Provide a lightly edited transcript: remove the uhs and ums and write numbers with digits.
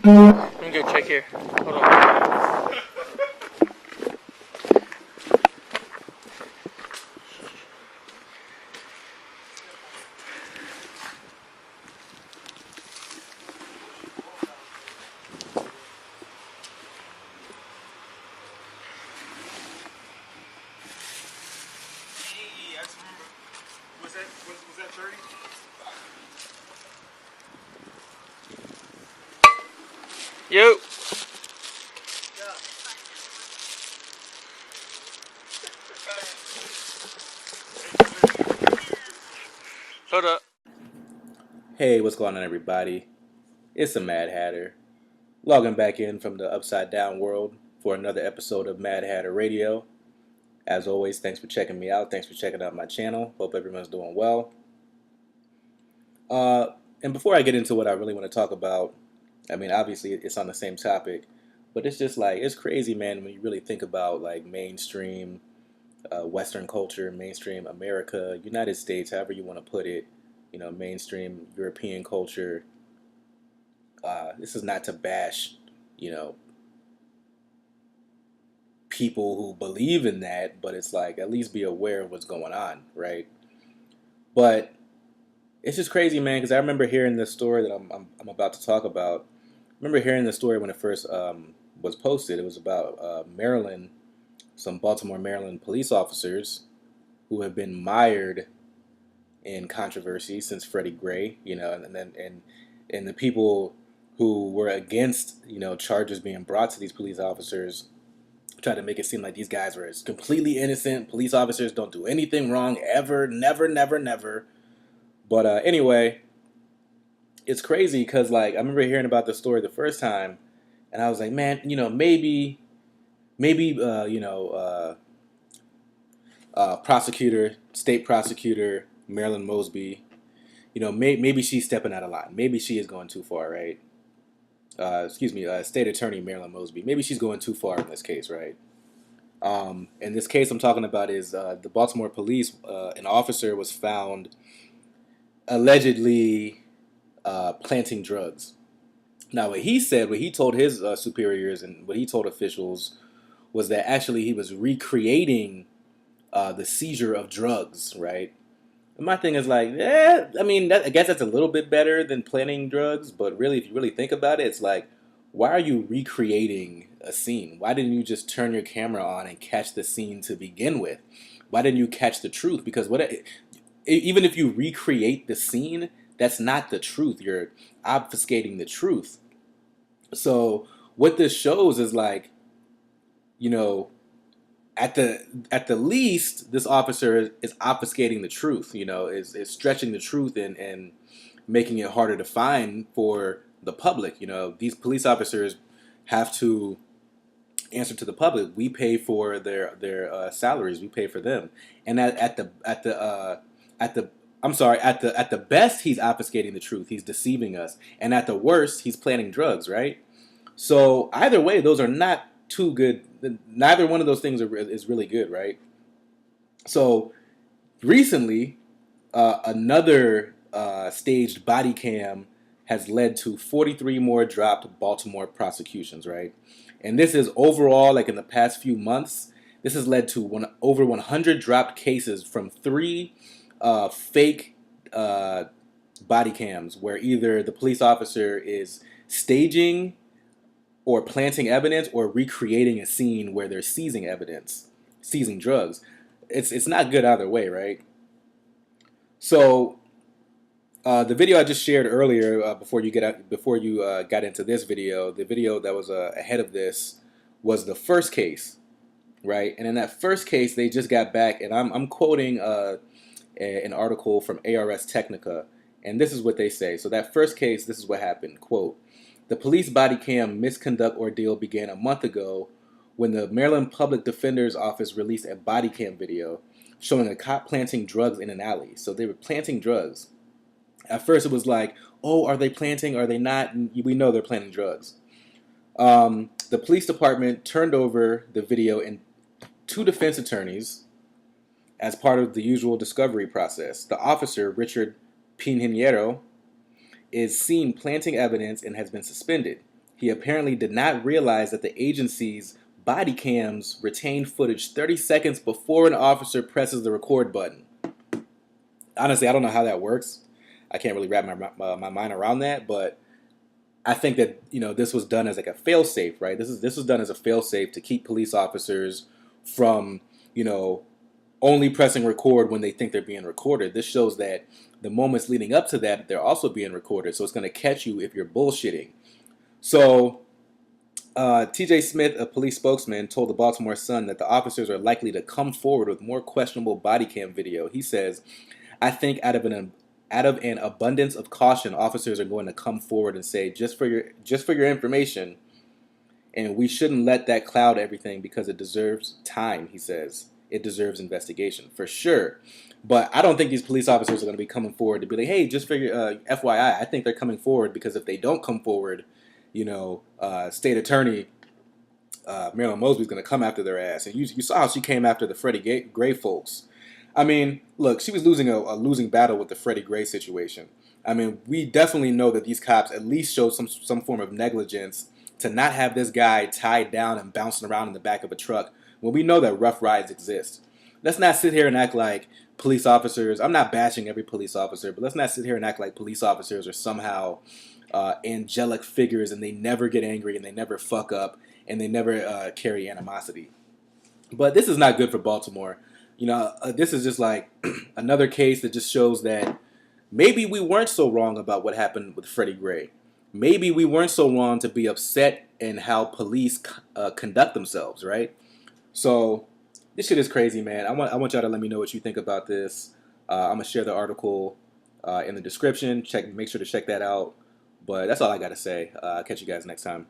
Let me go check here. Hold on. I just remember. Was that 30? Yo. Hold up. Hey, what's going on, everybody? It's the Mad Hatter, logging back in from the upside down world for another episode of Mad Hatter Radio. As always, thanks for checking me out. Thanks for checking out my channel. Hope everyone's doing well. And before I get into what I really want to talk about, I mean, obviously it's on the same topic, but it's just like, it's crazy, man, when you really think about like mainstream Western culture, mainstream America, United States, however you want to put it, mainstream European culture. This is not to bash, people who believe in that, but it's like, at least be aware of what's going on, right? But it's just crazy, man, because I remember hearing this story that I'm about to talk about. I remember hearing the story when it first was posted. It was about Maryland, some Baltimore, Maryland police officers who have been mired in controversy since Freddie Gray, and the people who were against, charges being brought to these police officers tried to make it seem like these guys were completely innocent. Police officers don't do anything wrong ever, never, never, never. But anyway, it's crazy because, like, I remember hearing about the story the first time, and I was like, man, maybe, state prosecutor Marilyn Mosby, maybe she's stepping out of line. Maybe she is going too far, right? State Attorney Marilyn Mosby. Maybe she's going too far in this case, right? And this case I'm talking about is the Baltimore police. An officer was found allegedly planting drugs. Now, what he told his superiors and what he told officials was that actually he was recreating the seizure of drugs, right? And my thing is like, I guess that's a little bit better than planting drugs, but really, if you really think about it, it's like, why are you recreating a scene? Why didn't you just turn your camera on and catch the scene to begin with? Why didn't you catch the truth? Because even if you recreate the scene, that's not the truth. You're obfuscating the truth. So what this shows is like, at the least, this officer is obfuscating the truth. Is stretching the truth and making it harder to find for the public. These police officers have to answer to the public. We pay for their salaries. We pay for them, and at the best, he's obfuscating the truth. He's deceiving us, and at the worst, he's planting drugs. Right. So either way, those are not too good. Neither one of those things is really good, right? So recently, another staged body cam has led to 43 more dropped Baltimore prosecutions, right? And this is overall, like in the past few months, this has led to over 100 dropped cases from 3 fake body cams where either the police officer is staging or planting evidence or recreating a scene where they're seizing evidence, seizing drugs. It's not good either way, right? So the video I just shared earlier, before you got into this video, the video that was ahead of this was the first case, right? And in that first case, they just got back, and I'm quoting an article from ARS Technica, and this is what they say. So that first case, this is what happened. Quote, "The police body cam misconduct ordeal began a month ago when the Maryland Public Defender's Office released a body cam video showing a cop planting drugs in an alley." So they were planting drugs. At first it was like, oh, are they planting? Are they not? And we know they're planting drugs. The police department turned over the video and 2 defense attorneys as part of the usual discovery process. The officer, Richard Pinheiro, is seen planting evidence and has been suspended. he apparently did not realize that the agency's body cams retain footage 30 seconds before an officer presses the record button. Honestly, I don't know how that works. I can't really wrap my mind around that, but I think that this was done as like a failsafe, right? This was done as a failsafe to keep police officers from only pressing record when they think they're being recorded. This shows that the moments leading up to that, they're also being recorded, so it's going to catch you if you're bullshitting. So T.J. Smith, a police spokesman, told the Baltimore Sun that the officers are likely to come forward with more questionable body cam video. He says, "I think out of an abundance of caution, officers are going to come forward and say, just for your information, and we shouldn't let that cloud everything because it deserves time," he says. "It deserves investigation, for sure." But I don't think these police officers are going to be coming forward to be like, hey, just for your FYI, I think they're coming forward because if they don't come forward, State Attorney Marilyn Mosby is going to come after their ass. And you saw how she came after the Freddie Gray folks. I mean, look, she was losing a losing battle with the Freddie Gray situation. I mean, we definitely know that these cops at least showed some form of negligence to not have this guy tied down and bouncing around in the back of a truck when we know that rough rides exist. Let's not sit here and act like police officers, I'm not bashing every police officer, but let's not sit here and act like police officers are somehow angelic figures and they never get angry and they never fuck up and they never carry animosity. But this is not good for Baltimore. This is just like another case that just shows that maybe we weren't so wrong about what happened with Freddie Gray. Maybe we weren't so wrong to be upset in how police conduct themselves, right? So this shit is crazy, man. I want y'all to let me know what you think about this. I'm gonna share the article in the description. Make sure to check that out. But that's all I gotta say. I'll catch you guys next time.